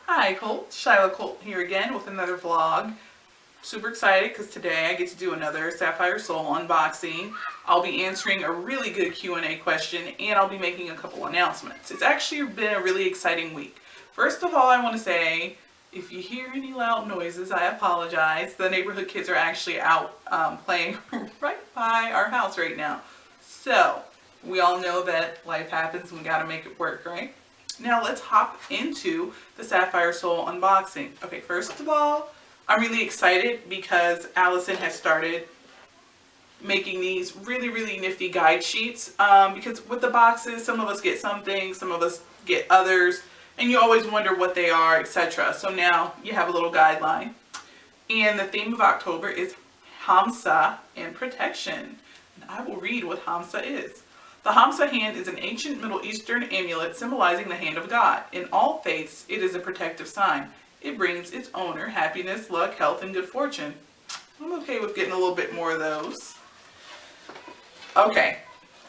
Hi Colt, Shyla Colt here again with another vlog. Super excited because today I get to do another Sapphire Soul unboxing. I'll be answering a really good Q&A question and I'll be making a couple announcements. It's actually been a really exciting week. First of all, I want to say, if you hear any loud noises, I apologize. The neighborhood kids are actually out playing right by our house right now. So, we all know that life happens and we gotta make it work, right? Now let's hop into the Sapphire Soul unboxing. Okay, first of all, I'm really excited because Allison has started making these really nifty guide sheets because with the boxes, some of us get some things, some of us get others, and you always wonder what they are, etc. So now you have a little guideline. And the theme of October is Hamsa and protection. And I will read what Hamsa is. The Hamsa hand is an ancient Middle Eastern amulet symbolizing the hand of God. In all faiths, it is a protective sign. It brings its owner happiness, luck, health, and good fortune. I'm okay with getting a little bit more of those. Okay,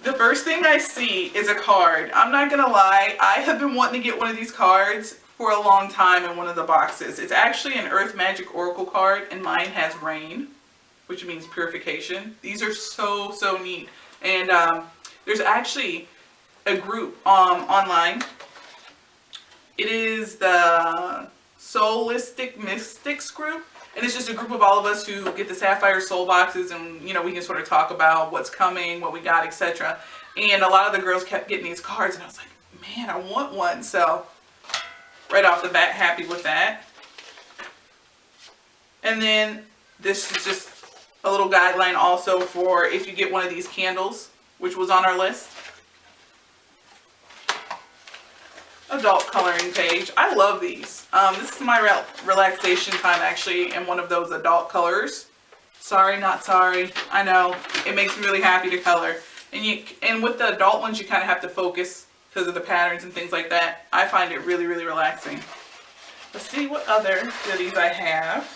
the first thing I see is a card. I'm not gonna lie, I have been wanting to get one of these cards for a long time in one of the boxes. It's actually an Earth Magic Oracle card, and mine has rain, which means purification. These are so neat. And there's actually a group online. It is the Soulistic Mystics group, and it's just a group of all of us who get the Sapphire Soul boxes, and you know, we can sort of talk about what's coming, what we got, etc. And a lot of the girls kept getting these cards, and I was like, man, I want one. So right off the bat, happy with that. And then this is just a little guideline also for if you get one of these candles, which was on our list. Adult coloring page. I love these. This is my relaxation time actually, and one of those adult colors. Sorry, not sorry. I know it makes me really happy to color. And with the adult ones, you kind of have to focus because of the patterns and things like that. I find it really relaxing. Let's see what other goodies I have.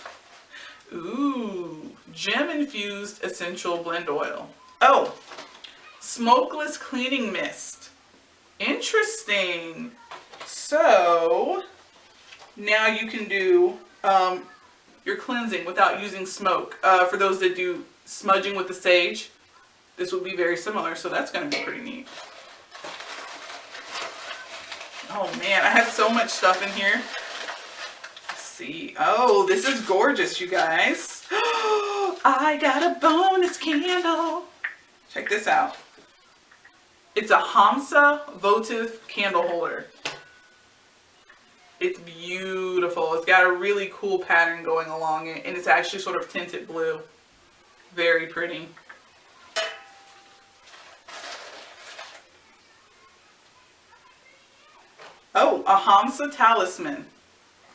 Ooh, gem infused essential blend oil. Oh, smokeless cleaning mist. Interesting. So now you can do your cleansing without using smoke. For those that do smudging with the sage, this will be very similar, so that's going to be pretty neat. Oh man, I have so much stuff in here. Let's see. Oh, this is gorgeous, you guys. I got a bonus candle. Check this out. It's a Hamsa votive candle holder. It's beautiful. It's got a really cool pattern going along it, and it's actually sort of tinted blue. Very pretty. Oh, a Hamsa talisman.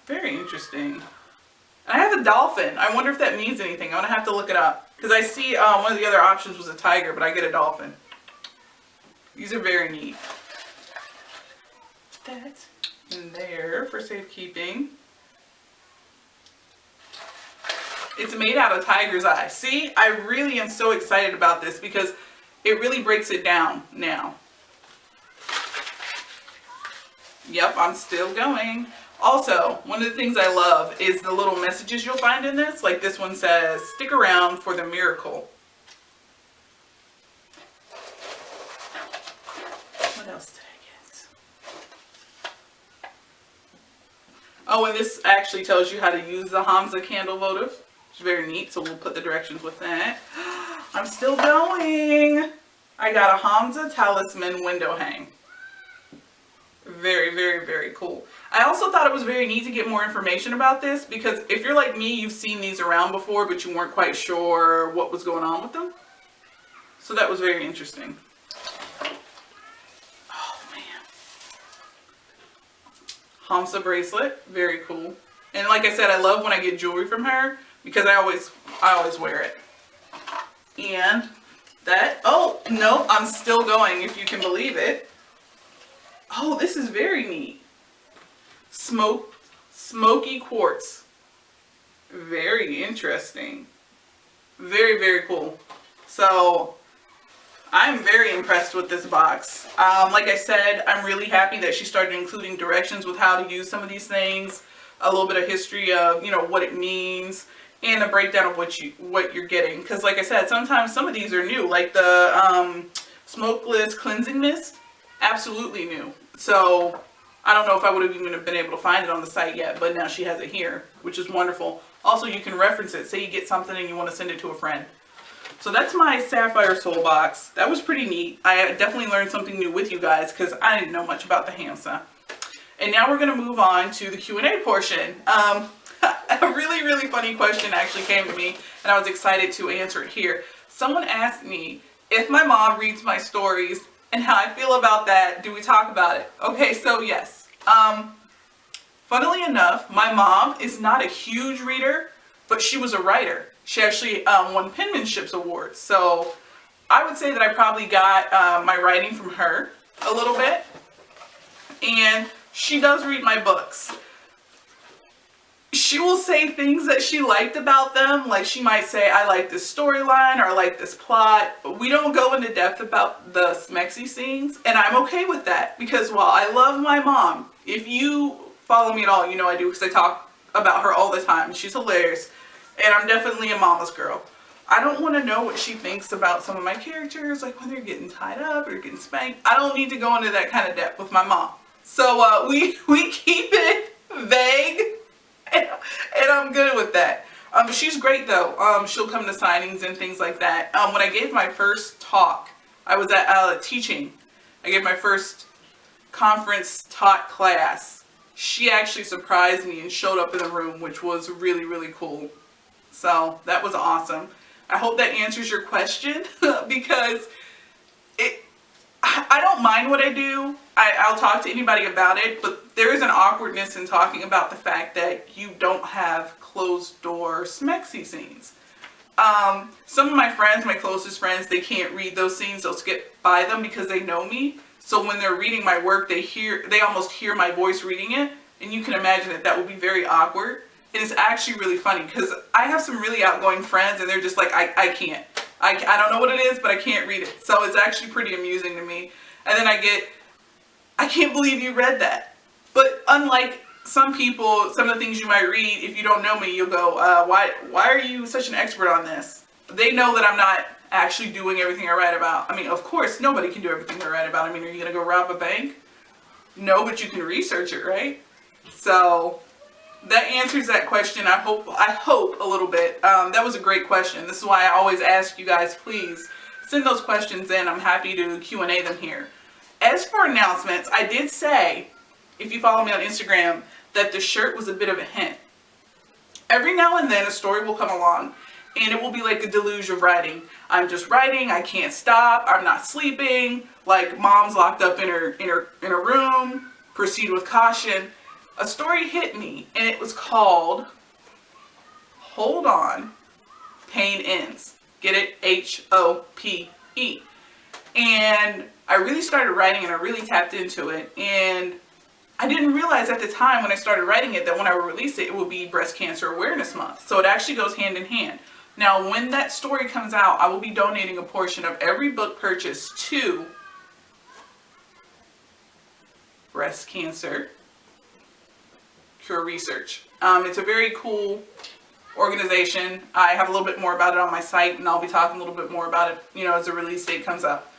Very interesting. And I have a dolphin. I wonder if that means anything. I'm going to have to look it up. Because I see one of the other options was a tiger, but I get a dolphin. These are very neat. That's in there for safekeeping. It's made out of tiger's eye. See, I really am so excited about this because it really breaks it down now. Yep, I'm still going. Also, one of the things I love is the little messages you'll find in this. Like this one says, stick around for the miracle. What else did I get? Oh, and this actually tells you how to use the Hamsa candle votive. It's very neat, so we'll put the directions with that. I'm still going. I got a Hamsa talisman window hang. Very cool. I also thought it was very neat to get more information about this because if you're like me, you've seen these around before, but you weren't quite sure what was going on with them. So that was very interesting. Oh man. Hamsa bracelet, very cool. And like I said, I love when I get jewelry from her because I always wear it. And that, oh no, I'm still going if you can believe it. Oh, this is very neat. Smoky quartz. Very interesting. Very cool. So I'm very impressed with this box. Like I said, I'm really happy that she started including directions with how to use some of these things. a little bit of history of, what it means, and a breakdown of what you're getting. Because like I said, sometimes some of these are new, like the smokeless cleansing mist, absolutely new. So I don't know if I would have even been able to find it on the site yet, but now she has it here, which is wonderful. Also, you can reference it. Say you get something and you want to send it to a friend. So that's my Sapphire Soul Box. That was pretty neat. I definitely learned something new with you guys because I didn't know much about the hamsa. And now we're going to move on to the Q&A portion. A really, really funny question actually came to me, and I was excited to answer it here. Someone asked me if my mom reads my stories and how I feel about that. Do we talk about it? Okay, so yes. Funnily enough, my mom is not a huge reader, but she was a writer. She actually won penmanships awards. So I would say that I probably got my writing from her a little bit. And she does read my books. She will say things that she liked about them. Like she might say, I like this storyline or I like this plot. But we don't go into depth about the smexy scenes. And I'm okay with that. Because while I love my mom, if you follow me at all, you know I do because I talk about her all the time. She's hilarious. And I'm definitely a mama's girl. I don't want to know what she thinks about some of my characters, like when they're getting tied up or getting spanked. I don't need to go into that kind of depth with my mom. So we keep it vague, and I'm good with that. She's great though. She'll come to signings and things like that. When I gave my first talk, I was at teaching. I gave my first conference taught class. She actually surprised me and showed up in the room, which was really, really cool. So that was awesome. I hope that answers your question because I don't mind what I do. I'll talk to anybody about it, but there is an awkwardness in talking about the fact that you don't have closed door smexy scenes. Some of my friends, my closest friends, they can't read those scenes. They'll skip by them because they know me. So when they're reading my work, they almost hear my voice reading it. And you can imagine that would be very awkward. And it's actually really funny because I have some really outgoing friends and they're just like, I can't. I don't know what it is, but I can't read it. So it's actually pretty amusing to me. And then I can't believe you read that. But unlike some people, some of the things you might read, if you don't know me, you'll go, why are you such an expert on this? They know that I'm not actually doing everything I write about. I mean, of course, nobody can do everything I write about. I mean, are you going to go rob a bank? No, but you can research it, right? So that answers that question. I hope a little bit. That was a great question. This is why I always ask you guys, please send those questions in. I'm happy to Q&A them here. As for announcements, I did say, if you follow me on Instagram, that the shirt was a bit of a hint. Every now and then a story will come along and it will be like a deluge of writing. I'm just writing, I can't stop, I'm not sleeping, like mom's locked up in her room, proceed with caution. A story hit me and it was called Hold On, Pain Ends. Get it? H-O-P-E. And I really started writing and I really tapped into it. And I didn't realize at the time when I started writing it that when I would release it, it would be Breast Cancer Awareness Month. So it actually goes hand in hand. Now, when that story comes out, I will be donating a portion of every book purchased to breast cancer cure research. It's a very cool organization. I have a little bit more about it on my site, and I'll be talking a little bit more about it, as the release date comes up.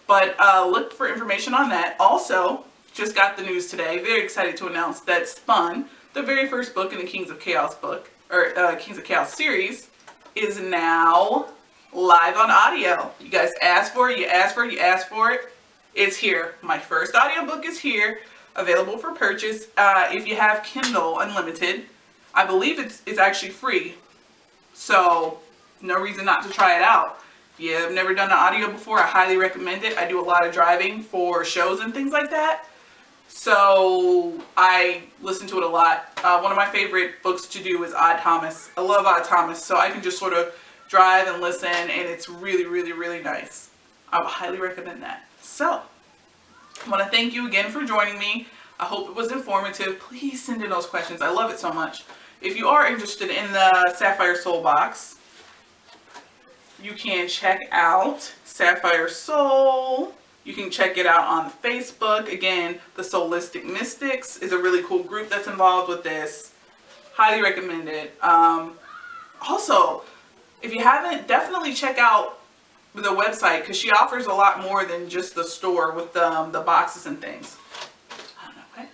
But look for information on that. Also, just got the news today. Very excited to announce that Spun, the very first book in the Kings of Chaos book, or Kings of Chaos series, is now live on audio. You guys asked for it, you asked for it, you asked for it. It's here. My first audiobook is here, available for purchase. If you have Kindle Unlimited, I believe it's actually free. So, no reason not to try it out. If you have never done an audio before, I highly recommend it. I do a lot of driving for shows and things like that. So I listen to it a lot. One of my favorite books to do is Odd Thomas. I love Odd Thomas, so I can just sort of drive and listen, and it's really, really, really nice. I would highly recommend that. So, I want to thank you again for joining me. I hope it was informative. Please send in those questions. I love it so much. If you are interested in the Sapphire Soul Box, you can check out Sapphire Soul. You can check it out on Facebook. Again, the Soulistic Mystics is a really cool group that's involved with this. Highly recommend it. Also, if you haven't, definitely check out the website because she offers a lot more than just the store with the boxes and things. Okay,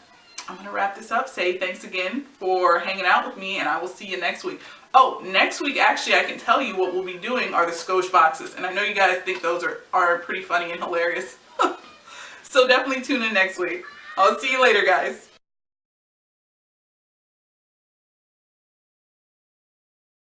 I'm going to wrap this up. Say thanks again for hanging out with me, and I will see you next week. Oh, next week, actually, I can tell you what we'll be doing are the Scotch boxes. And I know you guys think those are pretty funny and hilarious. So definitely tune in next week. I'll see you later, guys.